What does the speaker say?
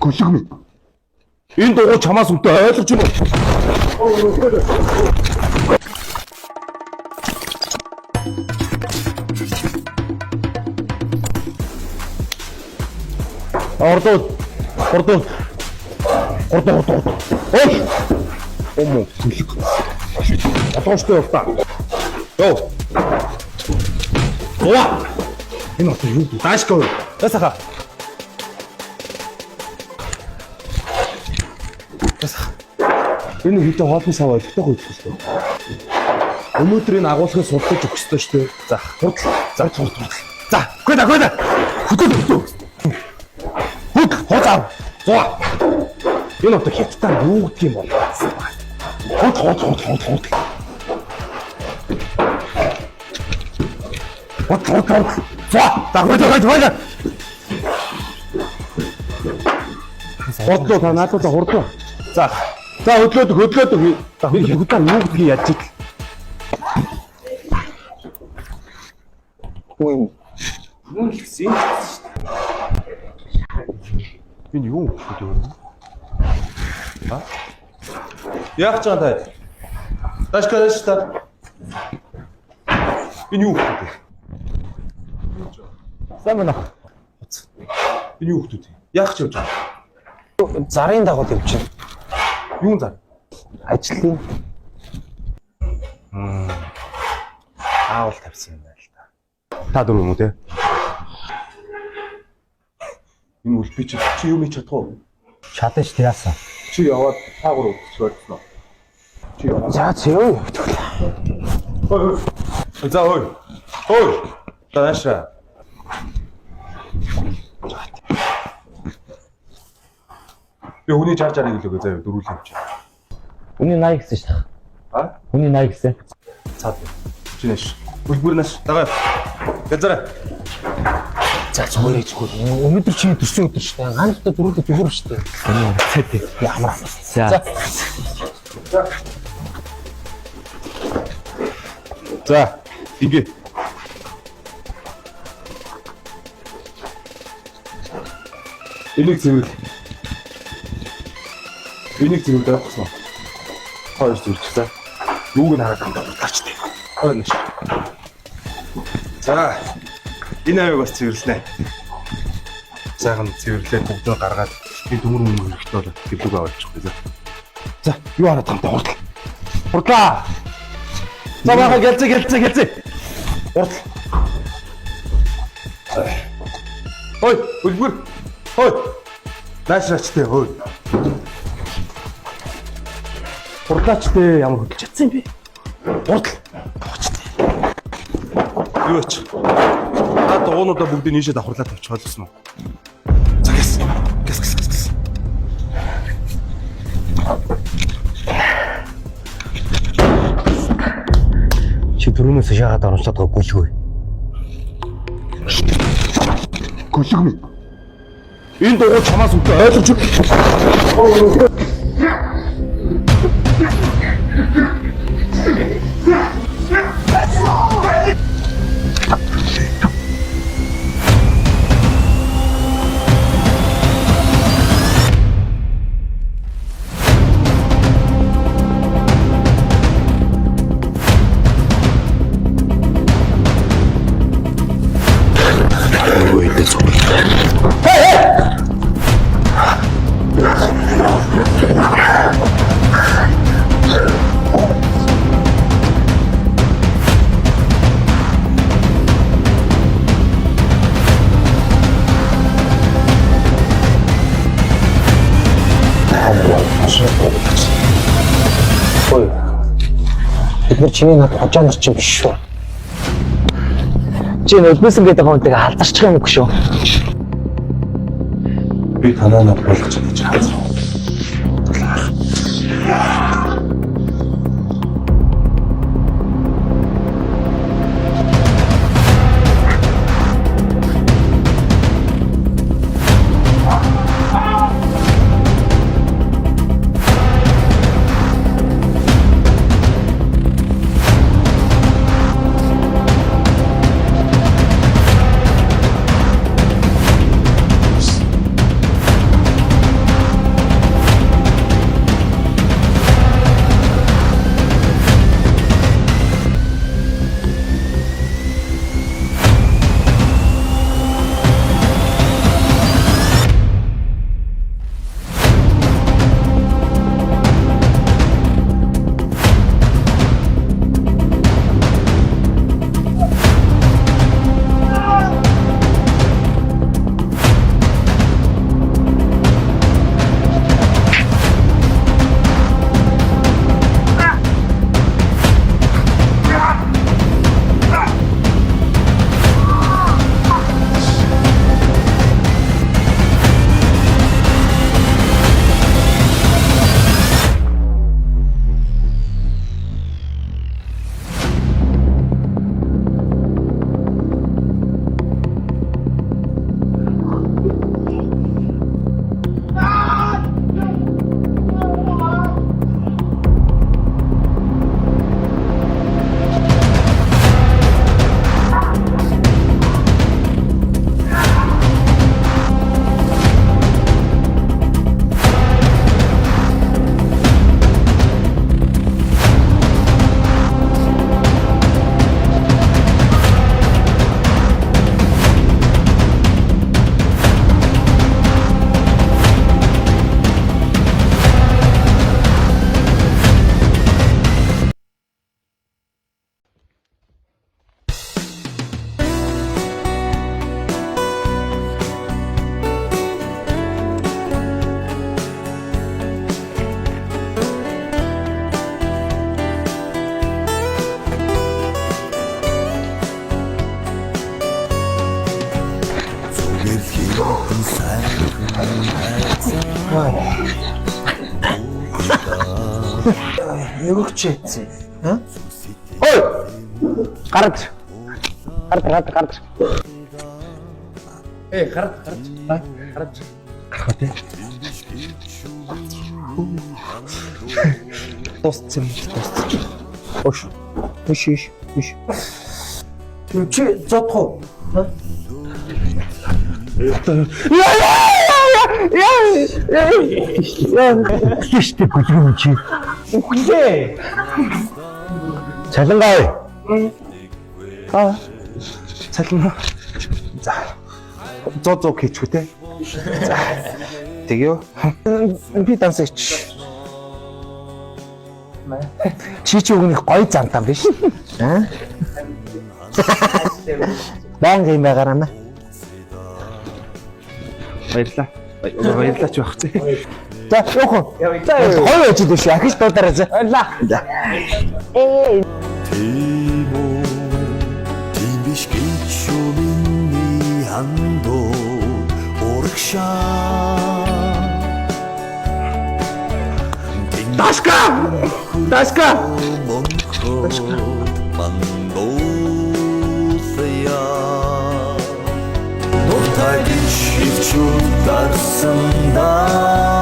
Гөлгөм. Энэ дугуй чамаас үнтэй ойлгож байна уу? Ордоо. Ой. Омо гөлг. Атгоштой явта. Йоо. Оо. Энэ одоо юу? Даашгүй. Тасаха. Энэ хэдэн хоолны сав ойлгохтой хөдөлгөөс. Өнөөдөр энэ агуулгыг судалж өгөх ёстой шүү дээ. За, хурдл. За, гүйдэ. Хөдөө. Хоцоо. Зоо. Энэ одоо хятадаар юу гэдэг юм бол? Хот. За, гүйдэ. Хотлоо та надад хурдлаа. За, хөдлөөд. Би хятадаар юу гэдгийг яаж ий. Юу гэсэн юм? Энэ юу гэдэг вэ? Яах гэж байгаа та? Ташкараш та. Энэ юу гэдэг вэ? Самна. Энэ юу гэдэг вэ? Яах гэж явж байгаа? Зарын дагуу явж байна. Юун зар? Ажлын. Аавал тавьсан юм байна л та. Та дөрөв юм уу те? Энэ үл би чи юу мэ чадах уу? Чадаж яасан. Чи яваад таагаар өгч байсан уу? Чи яваа. За зөө. Ой. Танаша. Би хүний 60 гэлөөг заяа дөрүүлээ авчи. Үний 80 гэсэн шүү. А? Үний 80 гэсэн. Цаад. Чинэш. Үлбүрнэш. Дагаа. Газараа. За зүгээр. Өнөөдөр чи төрсөн өдөр шүү дээ. Ганцтай дөрүүлээ зүгээр шүү дээ. Энэ ямар. За. Ингээ. Энийг зэрэг даахгүй. Хоёр зэрэгчээ. Юуг нь хараад амтарч тээ. Хойнош. За. Энэ аяг бас цэвэрлэнэ. Сайхан цэвэрлээд бүгдөө гаргаад би төмөр хэрэгтэй болоод гэлүүг аваачих вэ. За, юу хараад байгаа юм бэ? Хурдлаа. За бага гэлцээ. Хурдл. Ой, үлбэр. Ой. Наашраач тээ, ой. Хурдлаач тээ, ямар хөдлөж чадсан юм бэ? Хурдл. Тооч тээ. Юу ч. Та дуунуудаа бүгдийг нийшээ давхарлаад тавьчих ойлгосон уу? За гэс. Чи түрүүнээс шахаад оруулж чадгаа гүйлгүй. Гөлгөм. Энэ дугуй чамаас үнтэй ойлгож байна. Ой. Бид чиний над хожоо нар чинь биш шүү. Чи нөлөөсөн гэдэг хүнтэйг алдарчих юм уу шүү. Би танаа над болгож чадчих. Нөгөө ч ийцээ. Ой! Гард. Гард. Гарах тий. Тосцсон. Ош. Чи зодох уу? Яштэй гүлгэн чи. Үхлээ. Цалингаа. Цалин. За. Зоо хийчихв те. За. Тэгё. Би дансаач. Чи өгнөх гоё зантан биш. Аа? Баян юм байгаараа маа. Баярлаа. Баярлаа ч байх тий. За, явах. За, гоё байж дээ шүү. Ахиж дуудаарай. Баярлаа. Тийм биш гэж миний хандуу урагшаа. Таска. Мандусая. Нуртай шивчүүд дарсандаа